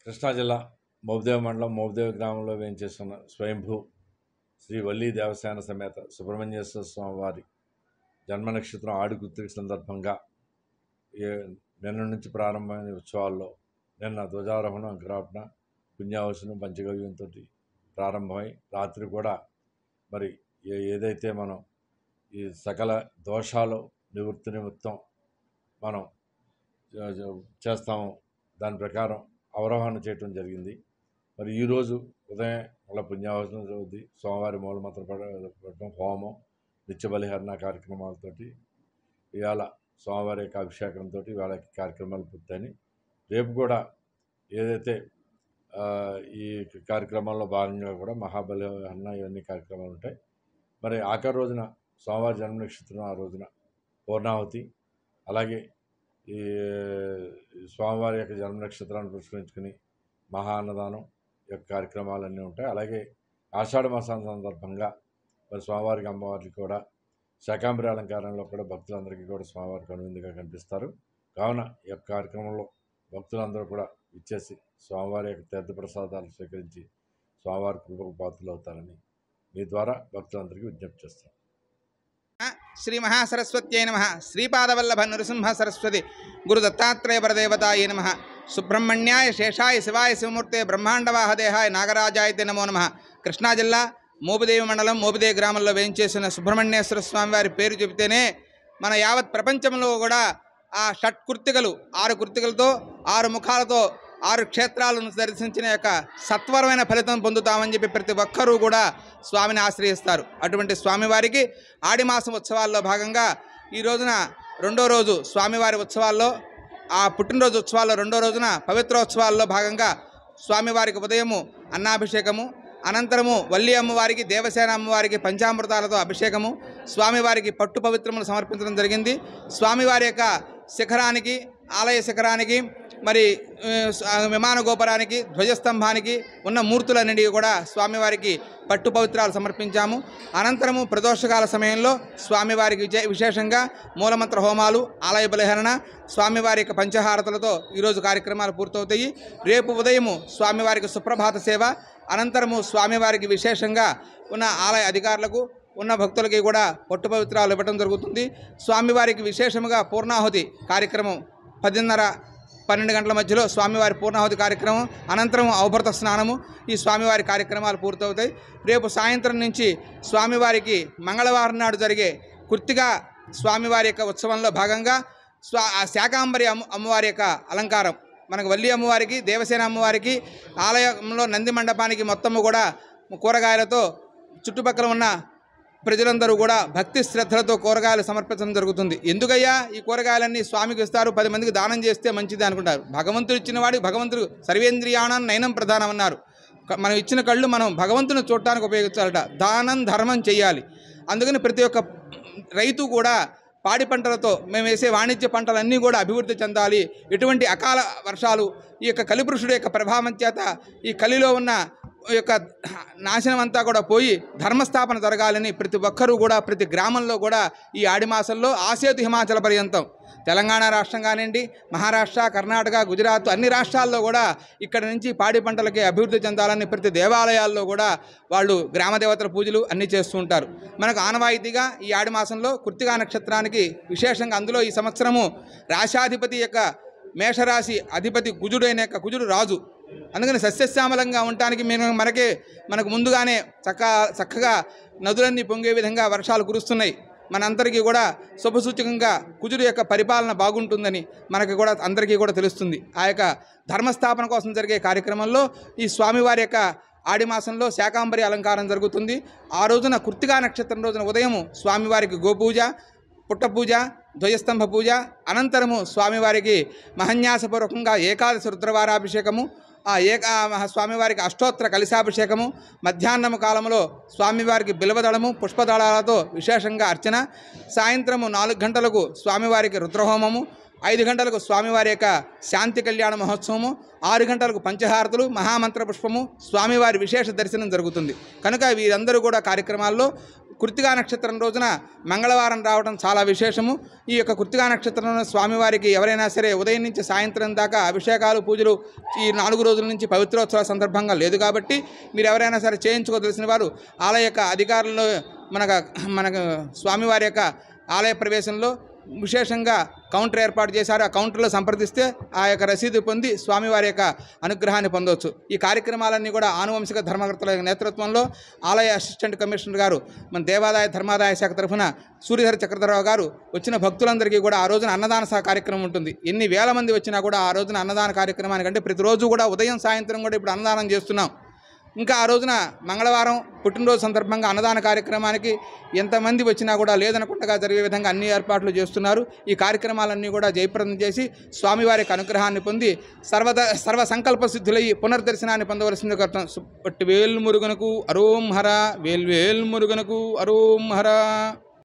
కృష్ణా జిల్లా మోపిదేవి మండలం మోపిదేవి గ్రామంలో వేయించేస్తున్న స్వయంభూ శ్రీ వల్లీ దేవసేన సమేత సుబ్రహ్మణ్యేశ్వర స్వామి వారి జన్మ నక్షత్రం ఆడిగుర్తిక సందర్భంగా నిన్న నుంచి ప్రారంభమైన ఉత్సవాల్లో నిన్న ధ్వజారోహణం, అంకురార్పణ, పుణ్యావసనం, పంచగవ్యంతో ప్రారంభమై రాత్రి కూడా మరి ఏదైతే మనం ఈ సకల దోషాలు నివృత్తి నిమిత్తం మనం చేస్తామో దాని ప్రకారం అవరోహణ చేయటం జరిగింది. మరి ఈరోజు ఉదయం అలా పుణ్యావసనం చదువుద్ది, సోమవారి మూలమంత్ర పడటం, హోమం, నిత్య బలిహరణ కార్యక్రమాలతోటి ఇవాళ సోమవారి యొక్క అభిషేకంతో ఇవాళ కార్యక్రమాలు పూర్తయినాయి. రేపు కూడా ఏదైతే ఈ కార్యక్రమాల్లో భాగంగా కూడా మహాబలిహరణ ఇవన్నీ కార్యక్రమాలు ఉంటాయి. మరి ఆఖరి రోజున సోమవారి జన్మ నక్షత్రం ఆ రోజున పూర్ణాహుతి, అలాగే ఈ స్వామివారి యొక్క జన్మ నక్షత్రాన్ని పురస్కరించుకుని మహా అన్నదానం యొక్క కార్యక్రమాలన్నీ ఉంటాయి. అలాగే ఆషాఢ మాసం సందర్భంగా మరి స్వామివారికి, అమ్మవారికి కూడా శాకాంబరి అలంకారంలో కూడా భక్తులందరికీ కూడా స్వామివారికి అనువిందుగా కనిపిస్తారు. కావున ఈ యొక్క కార్యక్రమంలో భక్తులందరూ కూడా ఇచ్చేసి స్వామివారి యొక్క తీర్థప్రసాదాలు స్వీకరించి స్వామివారి కృపకు పాత్రలు అవుతారని మీ ద్వారా భక్తులందరికీ విజ్ఞప్తి చేస్తాను. శ్రీ మహాసరస్వత్యై నమః. శ్రీపాదవల్లభ నృసింహ సరస్వతి గురు దత్తాత్రేయ పరదేవతాయ నమః. సుబ్రహ్మణ్యాయ శేషాయ శివాయ శివమూర్తే బ్రహ్మాండవాహదేహాయ నాగరాజాయ నమో నమః. కృష్ణా జిల్లా మోపిదేవి మండలం మోపిదేవి గ్రామంలో వేయించేసిన సుబ్రహ్మణ్యేశ్వర స్వామి వారి పేరు చెబితేనే మన యావత్ ప్రపంచంలో కూడా ఆ షట్కృత్తికలు 6 కృత్తికలతో 6 ముఖాలతో 6 క్షేత్రాలను దర్శించిన యొక్క సత్వరమైన ఫలితం పొందుతామని చెప్పి ప్రతి ఒక్కరూ కూడా స్వామిని ఆశ్రయిస్తారు. అటువంటి స్వామివారికి ఆడి మాసం ఉత్సవాల్లో భాగంగా ఈ రోజున రెండో రోజు స్వామివారి ఉత్సవాల్లో, ఆ పుట్టినరోజు ఉత్సవాల్లో రెండో రోజున పవిత్రోత్సవాల్లో భాగంగా స్వామివారికి ఉదయము అన్నాభిషేకము, అనంతరము వల్లి అమ్మవారికి, దేవసేన అమ్మవారికి పంచామృతాలతో అభిషేకము, స్వామివారికి పట్టు పవిత్రములు సమర్పించడం జరిగింది. స్వామివారి యొక్క శిఖరానికి, ఆలయ శిఖరానికి, మరి విమాన గోపురానికి, ధ్వజస్తంభానికి ఉన్న మూర్తులన్నిటికీ కూడా స్వామివారికి పట్టు పవిత్రాలు సమర్పించాము. అనంతరము ప్రదోషకాల సమయంలో స్వామివారికి విశేషంగా మూలమంత్ర హోమాలు, ఆలయ బలిహరణ, స్వామివారి యొక్క పంచహారతలతో ఈరోజు కార్యక్రమాలు పూర్తవుతాయి. రేపు ఉదయము స్వామివారికి సుప్రభాత సేవ, అనంతరము స్వామివారికి విశేషంగా ఉన్న ఆలయ అధికారులకు, ఉన్న భక్తులకి కూడా పట్టు పవిత్రాలు ఇవ్వడం జరుగుతుంది. స్వామివారికి విశేషంగా పూర్ణాహుతి కార్యక్రమం 10:30-12 గంటల మధ్యలో స్వామివారి పూర్ణాహుతి కార్యక్రమం, అనంతరం అవభృత స్నానము, ఈ స్వామివారి కార్యక్రమాలు పూర్తవుతాయి. రేపు సాయంత్రం నుంచి స్వామివారికి మంగళవారం నాడు జరిగే కృత్తిగా స్వామివారి యొక్క ఉత్సవంలో భాగంగా శాకాంబరి అమ్మవారి యొక్క అలంకారం, మనకు వల్లి అమ్మవారికి, దేవసేన అమ్మవారికి ఆలయంలో నంది మండపానికి మొత్తము కూడా కూరగాయలతో చుట్టుపక్కల ఉన్న ప్రజలందరూ కూడా భక్తి శ్రద్ధలతో కూరగాయలు సమర్పించడం జరుగుతుంది. ఎందుకయ్యా ఈ కూరగాయలన్నీ స్వామికి ఇస్తారు, 10 మందికి దానం చేస్తే మంచిది అనుకుంటారు. భగవంతుడు ఇచ్చిన వాడికి భగవంతుడు సర్వేంద్రియాణం నయనం ప్రధానం అన్నారు. మనం ఇచ్చిన కళ్ళు మనం భగవంతుని చూడటానికి ఉపయోగించాలట. దానం ధర్మం చేయాలి. అందుకని ప్రతి ఒక్క రైతు కూడా పాడి పంటలతో మేము వేసే వాణిజ్య పంటలన్నీ కూడా అభివృద్ధి చెందాలి. ఎటువంటి అకాల వర్షాలు, ఈ యొక్క కలిపురుషుడు యొక్క ప్రభావం చేత ఈ కలిలో ఉన్న యొక్క నాశనం అంతా కూడా పోయి ధర్మస్థాపన జరగాలని ప్రతి ఒక్కరూ కూడా ప్రతి గ్రామంలో కూడా ఈ ఆడి మాసంలో ఆసేతు హిమాచల పర్యంతం, తెలంగాణ రాష్ట్రం కానివ్వండి, మహారాష్ట్ర, కర్ణాటక, గుజరాత్ అన్ని రాష్ట్రాల్లో కూడా ఇక్కడ నుంచి పాడి పంటలకి అభివృద్ధి చెందాలని ప్రతి దేవాలయాల్లో కూడా వాళ్ళు గ్రామ దేవతల పూజలు అన్నీ చేస్తూ ఉంటారు. మనకు ఆనవాయితీగా ఈ ఆడి మాసంలో కృత్తికా నక్షత్రానికి విశేషంగా అందులో ఈ సంవత్సరము రాశాధిపతి యొక్క మేషరాశి అధిపతి కుజుడైన యొక్క కుజుడు రాజు. అందుకని సస్యశ్యామలంగా ఉండటానికి మనకు ముందుగానే చక్కగా నదులన్నీ పొంగే విధంగా వర్షాలు కురుస్తున్నాయి. మనందరికీ కూడా శుభసూచకంగా కుజుడు యొక్క పరిపాలన బాగుంటుందని మనకి కూడా అందరికీ కూడా తెలుస్తుంది. ఆ యొక్క ధర్మస్థాపన కోసం జరిగే కార్యక్రమంలో ఈ స్వామివారి యొక్క ఆడి మాసంలో శాకాంబరి అలంకారం జరుగుతుంది. ఆ రోజున కృత్తికా నక్షత్రం రోజున ఉదయము స్వామివారికి గోపూజ, పుట్టపూజ, ధ్వజస్తంభ పూజ, అనంతరము స్వామివారికి మహన్యాసపూర్వకంగా ఏకాదశి రుద్రవారాభిషేకము, స్వామివారికి అష్టోత్తర కలశాభిషేకము, మధ్యాహ్నము కాలంలో స్వామివారికి బిల్వదళము, పుష్పదళాలతో విశేషంగా అర్చన, సాయంత్రము 4 గంటలకు స్వామివారికి రుద్రహోమము, 5 గంటలకు స్వామివారి యొక్క శాంతి కళ్యాణ మహోత్సవము, 6 గంటలకు పంచహారతులు, మహామంత్ర పుష్పము, స్వామివారి విశేష దర్శనం జరుగుతుంది. కనుక వీరందరూ కూడా కార్యక్రమాల్లో కృత్తికా నక్షత్రం రోజున మంగళవారం రావడం చాలా విశేషము. ఈ యొక్క కృత్తికా నక్షత్రంలో స్వామివారికి ఎవరైనా సరే ఉదయం నుంచి సాయంత్రం దాకా అభిషేకాలు, పూజలు ఈ 4 రోజుల నుంచి పవిత్రోత్సవ సందర్భంగా లేదు కాబట్టి మీరు ఎవరైనా సరే చేయించుకోదలసిన వారు ఆలయ యొక్క అధికారులు మనకు స్వామివారి యొక్క ఆలయ ప్రవేశంలో విశేషంగా కౌంటర్ ఏర్పాటు చేశారు. ఆ కౌంటర్లో సంప్రదిస్తే ఆ యొక్క రసీదు పొంది స్వామివారి యొక్క అనుగ్రహాన్ని పొందవచ్చు. ఈ కార్యక్రమాలన్నీ కూడా ఆనువంశిక ధర్మకర్తల నేతృత్వంలో ఆలయ అసిస్టెంట్ కమిషనర్ గారు, మన దేవాదాయ ధర్మాదాయ శాఖ తరఫున సూర్యధర చక్రధరరావు గారు వచ్చిన భక్తులందరికీ కూడా ఆ రోజున అన్నదాన కార్యక్రమం ఉంటుంది. ఎన్ని వేల మంది వచ్చినా కూడా ఆ రోజున అన్నదాన కార్యక్రమానికంటే ప్రతిరోజు కూడా ఉదయం సాయంత్రం కూడా ఇప్పుడు అన్నదానం చేస్తున్నాం. ఇంకా ఆ రోజున మంగళవారం పుట్టినరోజు సందర్భంగా అన్నదాన కార్యక్రమానికి ఎంతమంది వచ్చినా కూడా లేదనకుండా జరిగే విధంగా అన్ని ఏర్పాట్లు చేస్తున్నారు. ఈ కార్యక్రమాలన్నీ కూడా జయప్రదం చేసి స్వామివారి అనుగ్రహాన్ని పొంది సర్వ సంకల్ప సిద్ధులయ్యి పునర్దర్శనాన్ని పొందవలసింది. వేల్ మురుగనకు అరోం హర, వేల్ మురుగనకు అరోం హర.